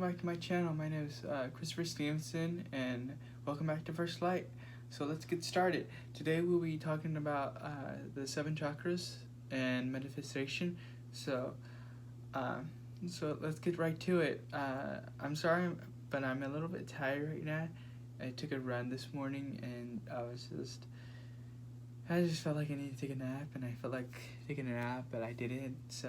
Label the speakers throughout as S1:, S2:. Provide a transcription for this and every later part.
S1: Back to my channel. My name is Christopher Stevenson, and welcome back to First Light. So let's get started. Today we'll be talking about the 7 chakras and manifestation. Uh, so let's get right to it. I'm sorry, but I'm a little bit tired right now. I took a run this morning, and I just felt like I needed to take a nap, and I felt like taking a nap, but I didn't. So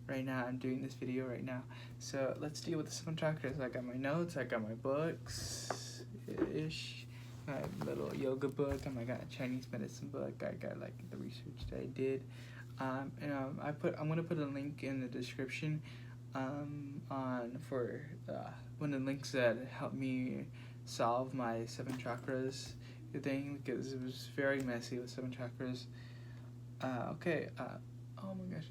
S1: right now I'm doing this video right now. So let's deal with the 7 chakras. I got my notes, I got my books ish, my little yoga book, and I got a Chinese medicine book. I got like the research that I did. I'm gonna put a link in the description for one of the links that helped me solve my 7 chakras thing, because it was very messy with 7 chakras. Oh my gosh.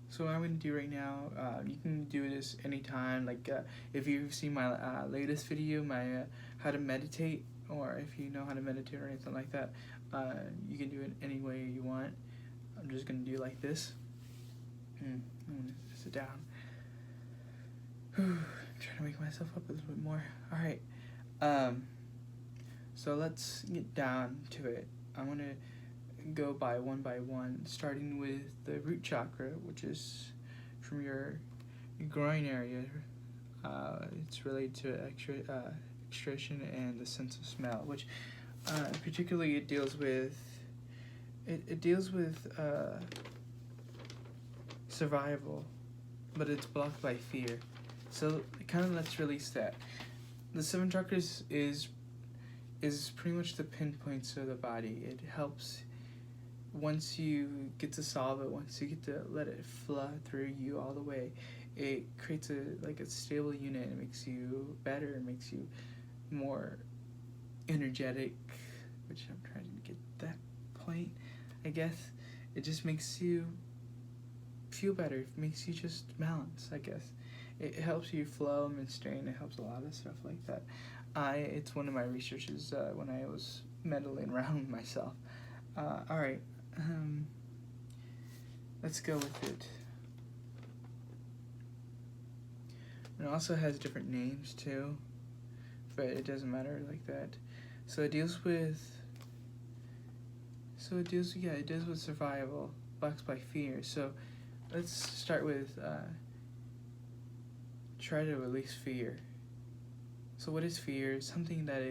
S1: So what I'm going to do right now, you can do this anytime, like if you've seen my latest video, my how to meditate, or if you know how to meditate or anything like that, you can do it any way you want. I'm just going to do like this. I'm going to sit down. I'm trying to wake myself up a little bit more. Alright, so let's get down to it. I want to go by one, starting with the root chakra, which is from your groin area. It's related to extraction and the sense of smell, which particularly it deals with survival, but it's blocked by fear. So let's release that. The 7 chakras is pretty much the pinpoints of the body. It helps. Once you get to solve it, once you get to let it flow through you all the way, it creates a stable unit. It makes you better. It makes you more energetic, which I'm trying to get that point, I guess. It just makes you feel better. It makes you just balance, I guess. It helps you flow and strain. It helps a lot of stuff like that. It's one of my researches when I was meddling around with myself. Alright. Let's go with it. It also has different names too, but it doesn't matter like that. It deals with survival, blocked by fear. So let's start with try to release fear. So what is fear? Something that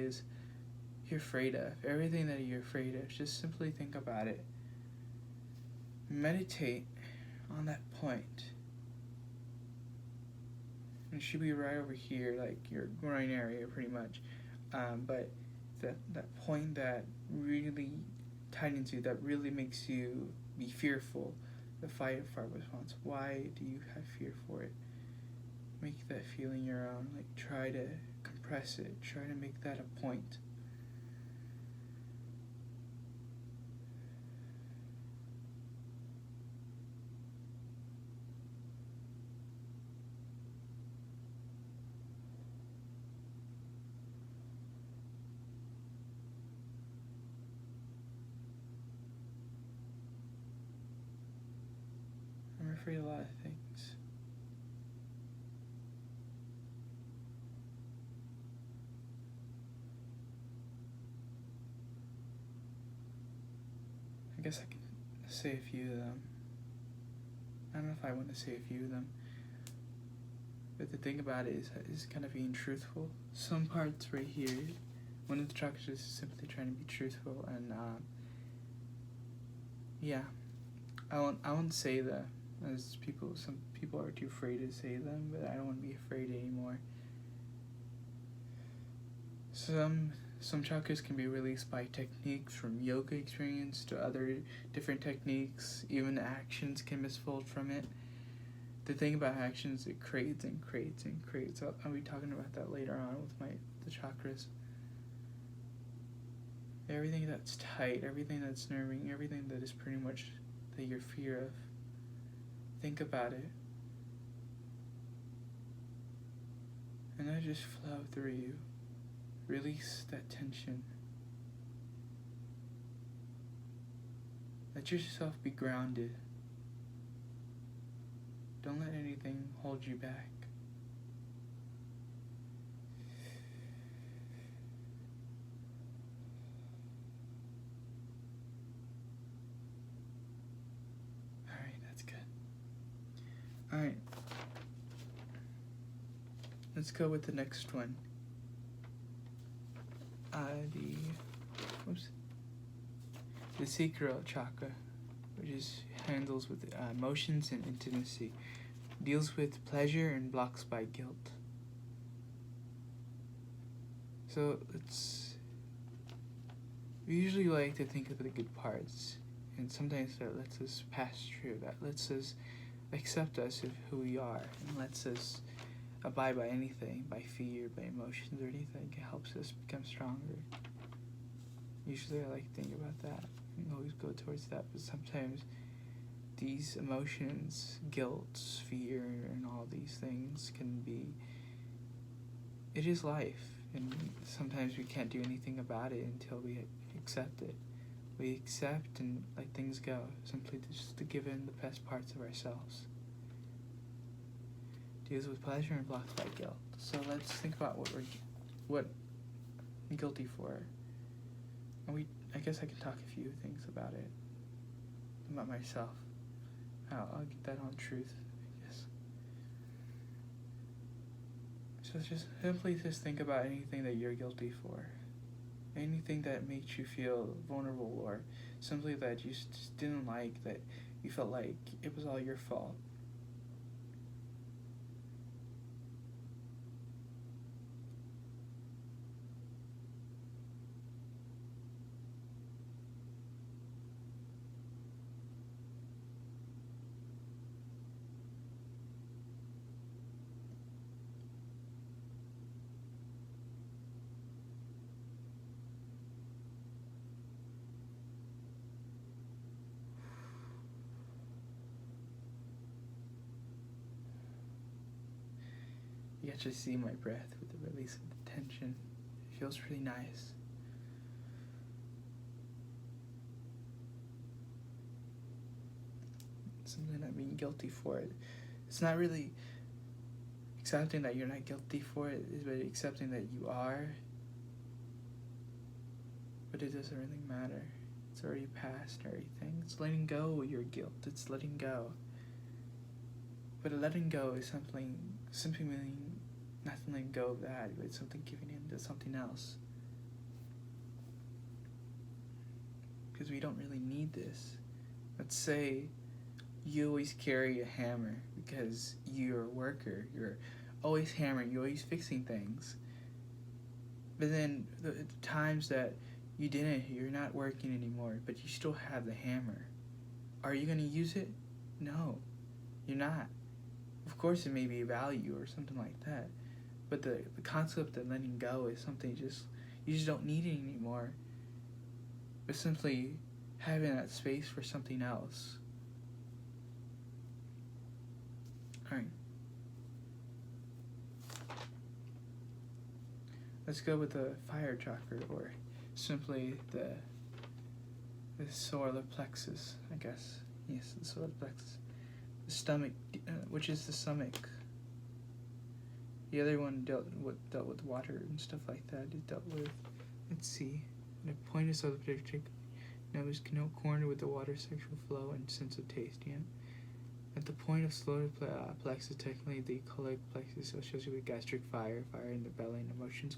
S1: you're afraid of. Everything that you're afraid of, just simply think about it. Meditate on that point. It should be right over here, like your groin area pretty much. But that point that really tightens you, that really makes you be fearful, the fight or flight response. Why do you have fear for it? Make that feeling your own. Like, try to compress it. Try to make that a point. I'm afraid of a lot of things. I guess I can say a few of them. I don't know if I want to say a few of them, but the thing about it is kind of being truthful. Some parts right here, one of the chakras is simply trying to be truthful, and I won't say them, as some people are too afraid to say them, but I don't want to be afraid anymore. Some chakras can be released by techniques, from yoga experience to other different techniques. Even actions can misfold from it. The thing about actions, it creates and creates and creates. I'll be talking about that later on with the chakras. Everything that's tight, everything that's nerving, everything that is pretty much that you're fear of. Think about it. And let it just flow through you. Release that tension. Let yourself be grounded. Don't let anything hold you back. Alright, that's good. Alright. Let's go with the next one. The sacral chakra, which handles with emotions and intimacy, deals with pleasure and blocks by guilt. So we usually like to think of the good parts, and sometimes that lets us pass through. That lets us accept us of who we are, and lets us abide by anything, by fear, by emotions, or anything. It helps us become stronger. Usually I like to think about that and always go towards that, but sometimes these emotions, guilt, fear, and all these things it is life, and sometimes we can't do anything about it until we accept it. We accept and let things go, simply just to give in the best parts of ourselves. Deals with pleasure and blocks by guilt. So let's think about what we're guilty for. And I guess I can talk a few things about it, about myself. I'll get that on truth, I guess. So just think about anything that you're guilty for. Anything that makes you feel vulnerable, or simply that you just didn't like, that you felt like it was all your fault. You get to see my breath with the release of the tension. It feels really nice. Something I'm being guilty for it. It's not really accepting that you're not guilty for it, but accepting that you are. But it doesn't really matter. It's already past everything. It's letting go of your guilt. It's letting go. But letting go is simply meaning not letting go of that, but something giving in to something else. Because we don't really need this. Let's say you always carry a hammer because you're a worker. You're always hammering. You're always fixing things. But then the times that you're not working anymore, but you still have the hammer. Are you going to use it? No, you're not. Of course, it may be a value or something like that. But the concept of letting go is something you just don't need it anymore. But simply having that space for something else. Alright. Let's go with the fire chakra, or simply the solar plexus, I guess. Yes, the solar plexus. The stomach, which is the stomach. The other one dealt with water and stuff like that. It dealt with, let's see, the point is so particular. Nose connote corner with the water sexual flow and sense of taste. Yeah. At the point of solar plexus, technically the colic plexus associated with gastric fire in the belly, and emotions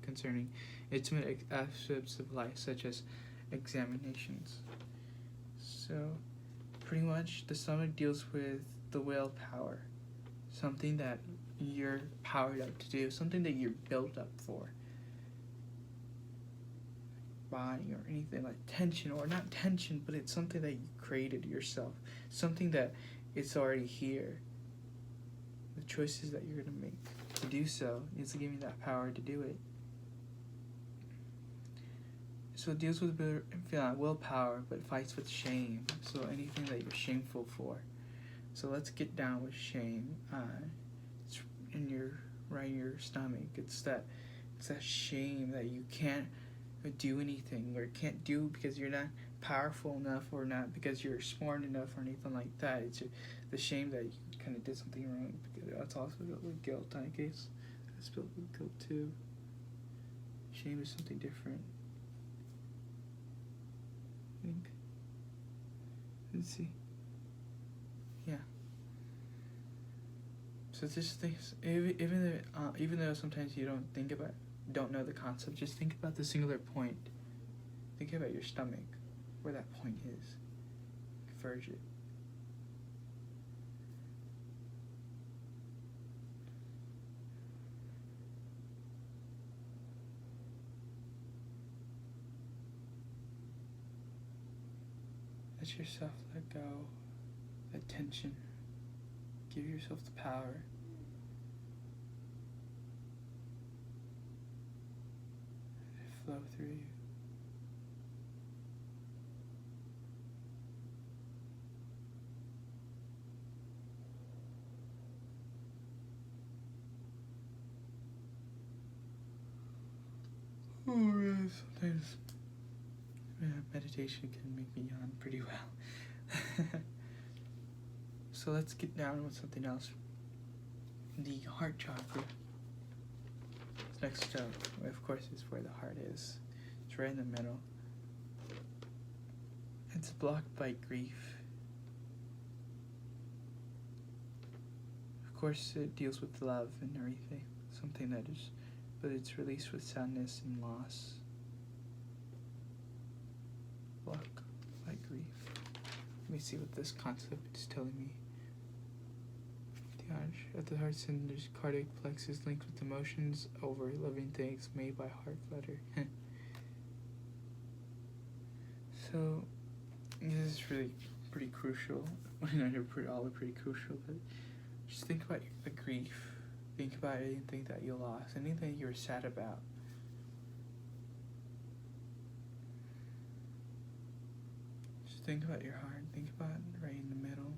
S1: concerning intimate aspects of life, such as examinations. So, pretty much, the stomach deals with the willpower, something that you're powered up to do, something that you're built up for. Body or anything like tension, or not tension, but it's something that you created yourself, something that it's already here. The choices that you're going to make to do so is to give you that power to do it. So it deals with willpower, but fights with shame. So anything that you're shameful for. So let's get down with shame. It's in your stomach. It's that shame that you can't do anything, or can't do because you're not powerful enough, or not because you're smart enough, or anything like that. It's the shame that you kind of did something wrong. Because that's also with guilt, I guess. It's built with guilt too. Shame is something different. I think. Let's see. Yeah. So just things, even though sometimes you don't know the concept, just think about the singular point. Think about your stomach, where that point is. Converge it. Let yourself let go that tension. Give yourself the power. Let it flow through you. Oh man, sometimes meditation can make me yawn pretty well. So let's get down with something else. The heart chakra. Next up, of course, is where the heart is. It's right in the middle. It's blocked by grief. Of course, it deals with love and everything. Something that is, but it's released with sadness and loss. Blocked by grief. Let me see what this concept is telling me. At the heart center's cardiac plexus linked with emotions over living things made by heart flutter. So, this is really pretty crucial. All are pretty crucial, but just think about the grief. Think about anything that you lost, anything you were sad about. Just think about your heart. Think about it right in the middle.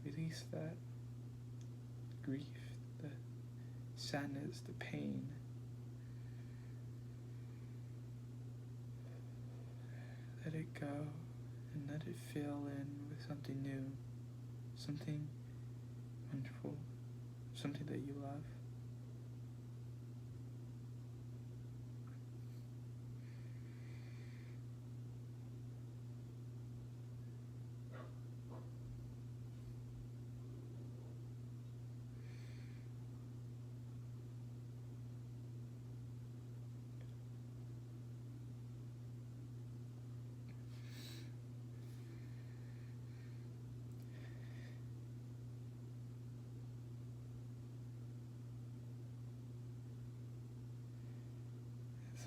S1: Release that grief, the sadness, the pain. Let it go and let it fill in with something new, something wonderful, something that you love.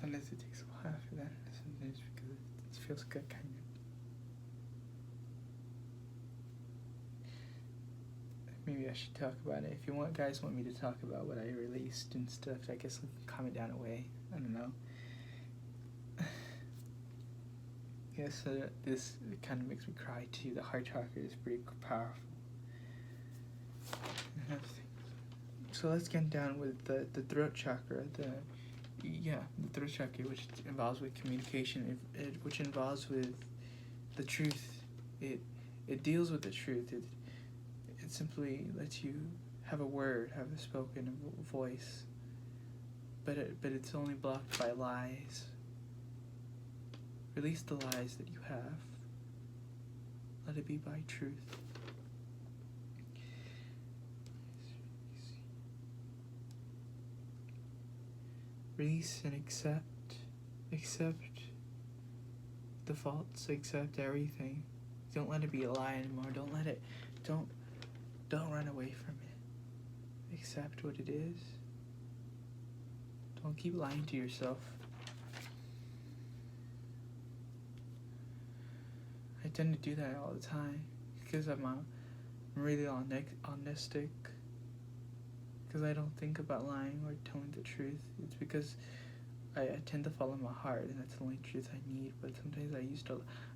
S1: Sometimes it takes a while after that, sometimes because it feels good, kind of. Maybe I should talk about it. If you guys want me to talk about what I released and stuff, I guess I can comment down away. I don't know. Yes, this kind of makes me cry too. The heart chakra is pretty powerful. So let's get down with the throat chakra. The throat chakra, which involves with communication, which involves with the truth. It deals with the truth. It simply lets you have a word, have a spoken voice, but it's only blocked by lies. Release the lies that you have. Let it be by truth. Release and accept the faults, accept everything. Don't let it be a lie anymore. Don't run away from it. Accept what it is. Don't keep lying to yourself. I tend to do that all the time because I'm really honestic. Because I don't think about lying or telling the truth. It's because I tend to follow my heart, and that's the only truth I need. But sometimes I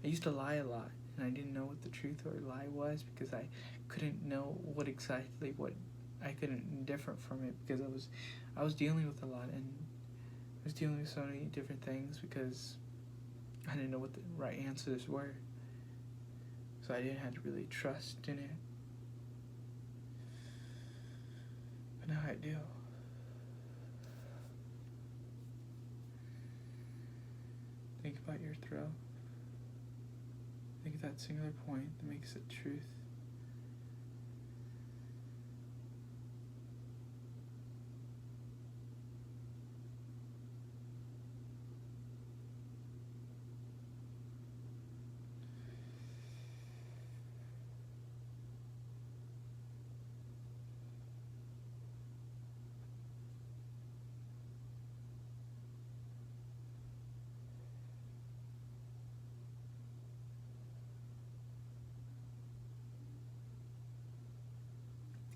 S1: used to lie a lot, and I didn't know what the truth or lie was, because I couldn't know what I couldn't different from it, because I was dealing with a lot, and I was dealing with so many different things because I didn't know what the right answers were. So I didn't have to really trust in it. But now I do. Think about your throat. Think of that singular point that makes it truth.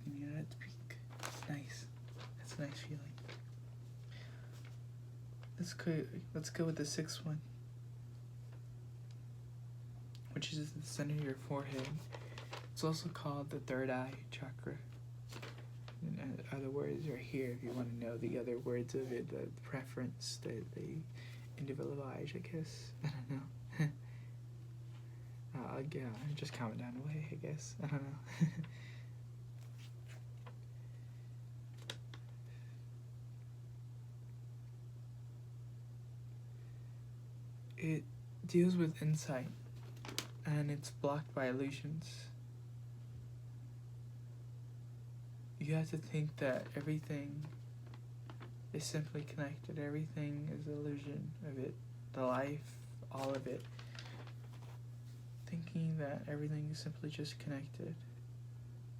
S1: And you know, that's nice. That's a nice feeling. Let's go with the sixth one, which is the center of your forehead. It's also called the third eye chakra. And other words are here if you want to know the other words of it, the preference, the individualized, I guess. I don't know. Yeah, just comment down away, I guess. I don't know. It deals with insight, and it's blocked by illusions. You have to think that everything is simply connected. Everything is an illusion of it. The life, all of it. Thinking that everything is simply just connected,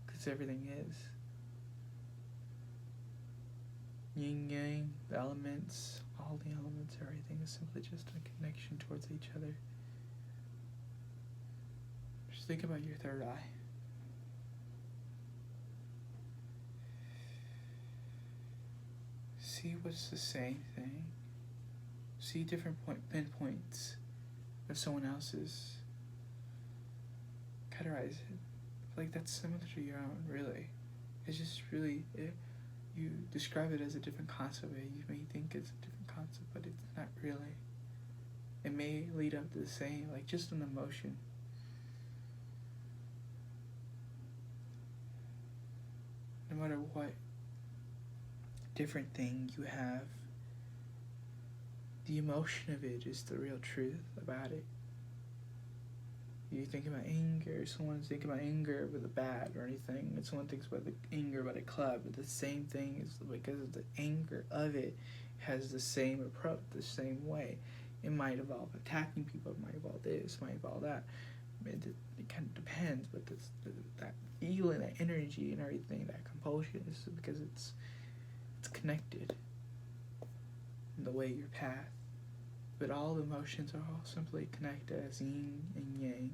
S1: because everything is. Yin yang, the elements, all the elements, everything is simply just a connection towards each other. Just think about your third eye. See what's the same thing. See different pinpoints of someone else's. Categorize it. Like that's similar to your own, really. It's just really, you describe it as a different concept. You may think it's a different concept, but it's not really. It may lead up to the same, like just an emotion. No matter what different thing you have, the emotion of it is the real truth about it. You think about anger, someone's thinking about anger with a bat or anything, and someone thinks about the anger about a club, but the same thing is because of the anger of it has the same approach, the same way. It might involve attacking people, it might involve this, it might involve that. It kind of depends, but that feeling, that energy and everything, that compulsion is because it's connected in the way your path. But all emotions are all simply connected as yin and yang,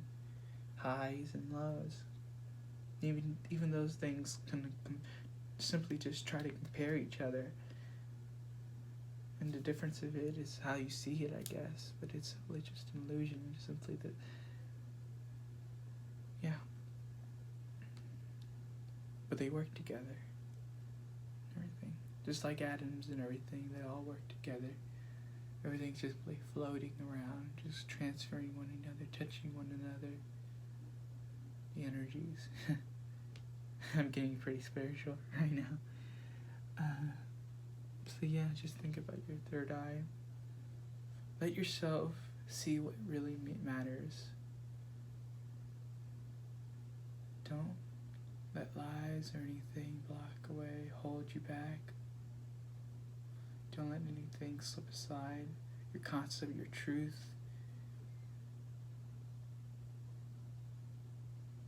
S1: highs and lows. Even those things can simply just try to compare each other. And the difference of it is how you see it, I guess. But it's simply just an illusion. It's simply that, yeah. But they work together. Everything. Just like atoms and everything, they all work together. Everything's just like floating around, just transferring one another, touching one another. The energies. I'm getting pretty spiritual right now. So yeah, just think about your third eye. Let yourself see what really matters. Don't let lies or anything block away, hold you back. Don't let anything slip aside. Your concept, your truth.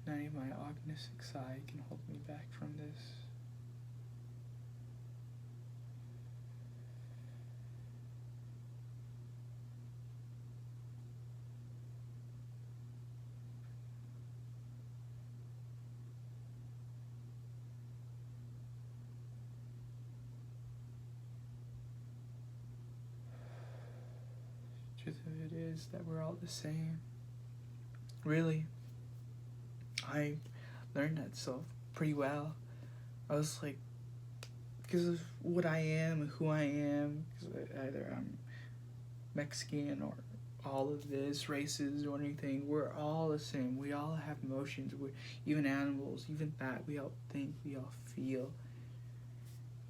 S1: Not even my agnostic side can hold me back from this. Truth of it is that we're all the same. really, I learned that self pretty well. I was like, because of what I am and who I am, because either I'm Mexican or all of this races or anything, we're all the same. We all have emotions. We, even animals, even that, we all think, we all feel.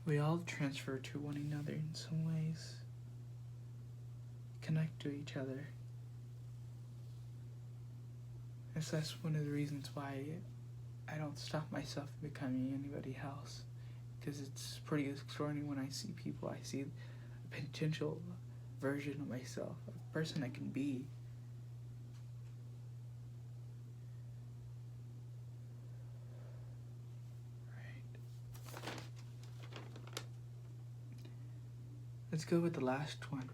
S1: We all transfer to one another in some ways, connect to each other. And so that's one of the reasons why I don't stop myself from becoming anybody else, because it's pretty extraordinary when I see people. I see a potential version of myself, a person I can be. Right. Let's go with the last one.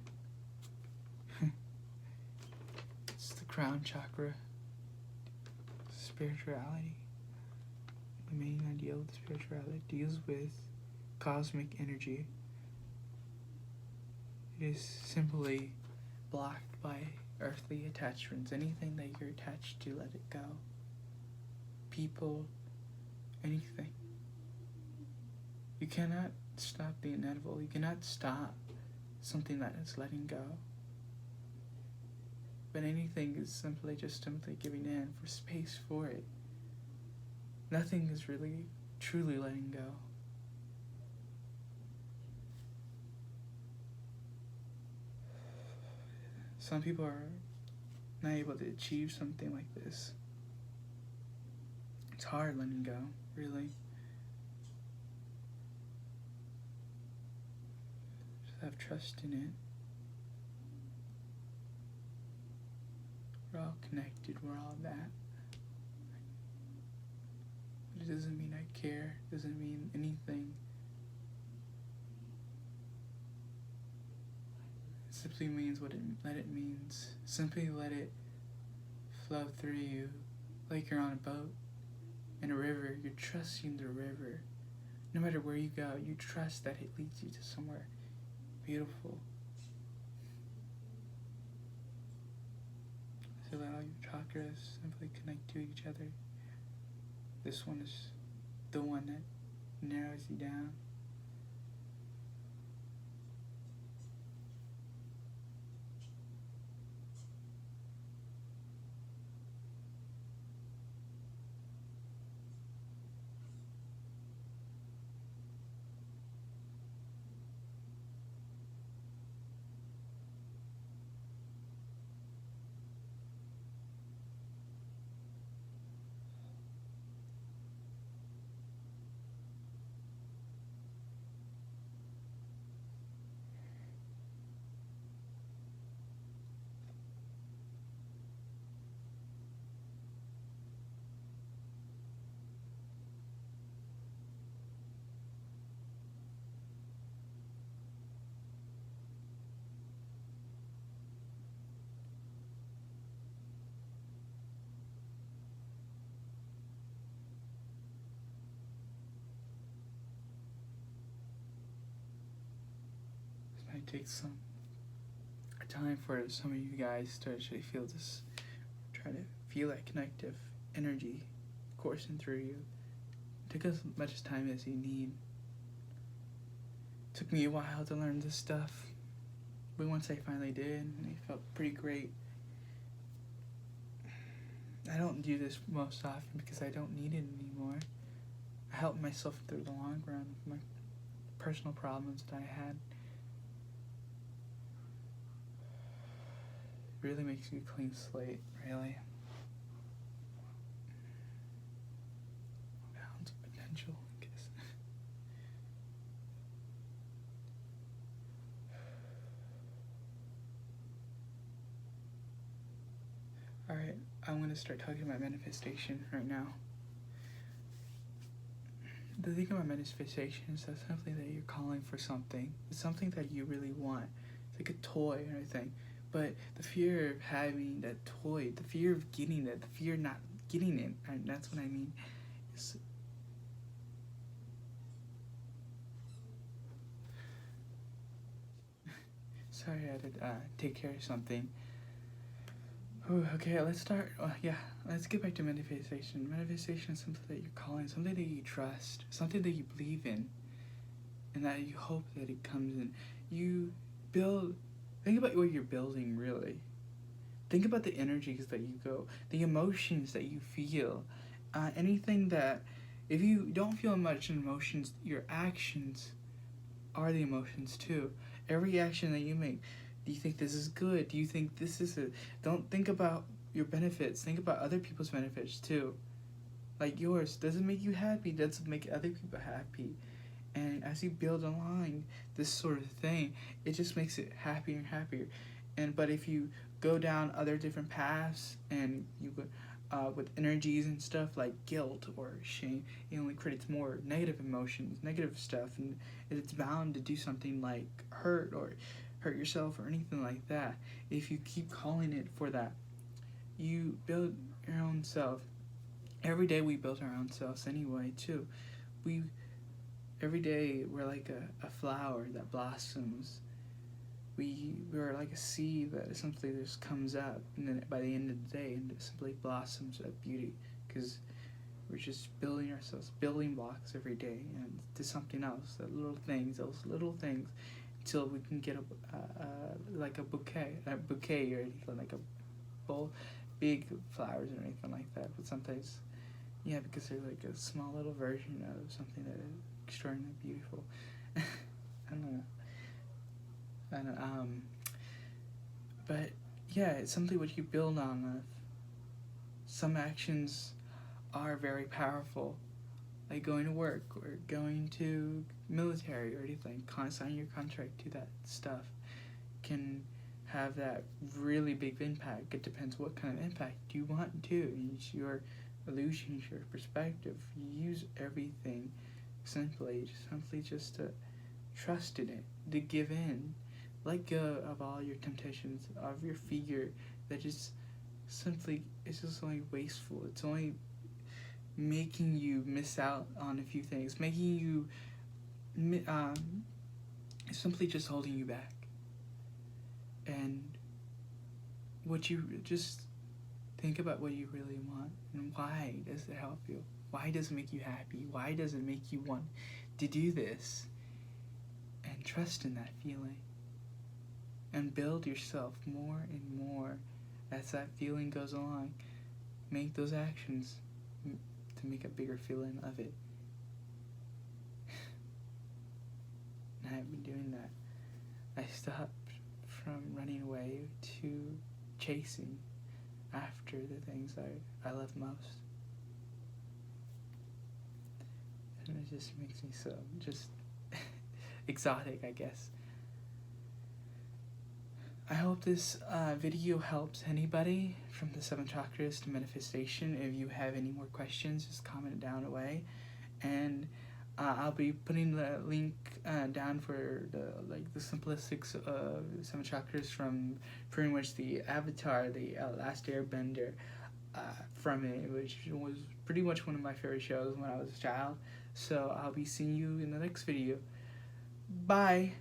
S1: It's the crown chakra. Spirituality. The main idea of the spirituality deals with cosmic energy. It is simply blocked by earthly attachments. Anything that you're attached to, let it go. People, anything. You cannot stop the inevitable. You cannot stop something that is letting go. But anything is simply giving in for space for it. Nothing is really truly letting go. Some people are not able to achieve something like this. It's hard letting go, really. Just have trust in it. We're all connected, we're all that. But it doesn't mean I care, it doesn't mean anything. It simply means what it means. Simply let it flow through you like you're on a boat in a river. You're trusting the river. No matter where you go, you trust that it leads you to somewhere beautiful. So let all your chakras simply connect to each other. This one is the one that narrows you down. This might take some time for some of you guys to actually feel this. Try to feel that connective energy coursing through you. Take as much time as you need. Took me a while to learn this stuff, but once I finally did, it felt pretty great. I don't do this most often because I don't need it anymore. I helped myself through the long run with my personal problems that I had. It really makes you a clean slate, really. Bounds of potential, I guess. Alright, I'm going to start talking about manifestation right now. The thing about manifestation is that something that you're calling for something. It's something that you really want. It's like a toy or anything. But the fear of having that toy, the fear of getting it, the fear of not getting it, and that's what I mean. Sorry, I had to take care of something. Ooh, okay, let's start. Yeah, let's get back to manifestation. Manifestation is something that you're calling, something that you trust, something that you believe in, and that you hope that it comes in. You build. Think about what you're building, really. Think about the energies that you go, the emotions that you feel, anything that. If you don't feel much emotions, your actions are the emotions too. Every action that you make, do you think this is good? Do you think this is a? Don't think about your benefits. Think about other people's benefits too. Like yours, does it make you happy? Does it make other people happy? And as you build along this sort of thing, it just makes it happier and happier. And but if you go down other different paths and you go with energies and stuff like guilt or shame, it only creates more negative emotions, negative stuff, and it's bound to do something like hurt yourself or anything like that. If you keep calling it for that, you build your own self. Every day we build our own selves anyway too. We every day we're like a flower that blossoms. We're like a seed that simply just comes up, and then by the end of the day, and it simply blossoms of beauty, because we're just building ourselves, building blocks every day, and to something else. Those little things, until we can get like a bouquet or anything like a bowl, big flowers or anything like that. But sometimes, yeah, because they're like a small little version of something that is extraordinarily beautiful. I don't know. And but yeah, it's something what you build on. Some actions are very powerful, like going to work or going to military or anything. Signing your contract to that stuff can have that really big impact. It depends what kind of impact you want to. It's your illusions, your perspective. You use everything simply just to trust in it, to give in. Let go of all your temptations, of your fear that just simply, it's just only wasteful. It's only making you miss out on a few things, making you, simply just holding you back. And what you just think about what you really want and why does it help you? Why does it make you happy? Why does it make you want to do this? And trust in that feeling. And build yourself more and more as that feeling goes along. Make those actions to make a bigger feeling of it. And I've been doing that. I stopped from running away to chasing after the things I love most. And it just makes me so just exotic, I guess. I hope this video helps anybody from the 7 chakras to manifestation. If you have any more questions, just comment it down away. And I'll be putting the link down for the simplistic 7 chakras from pretty much the Avatar, the Last Airbender from it, which was pretty much one of my favorite shows when I was a child. So I'll be seeing you in the next video. Bye!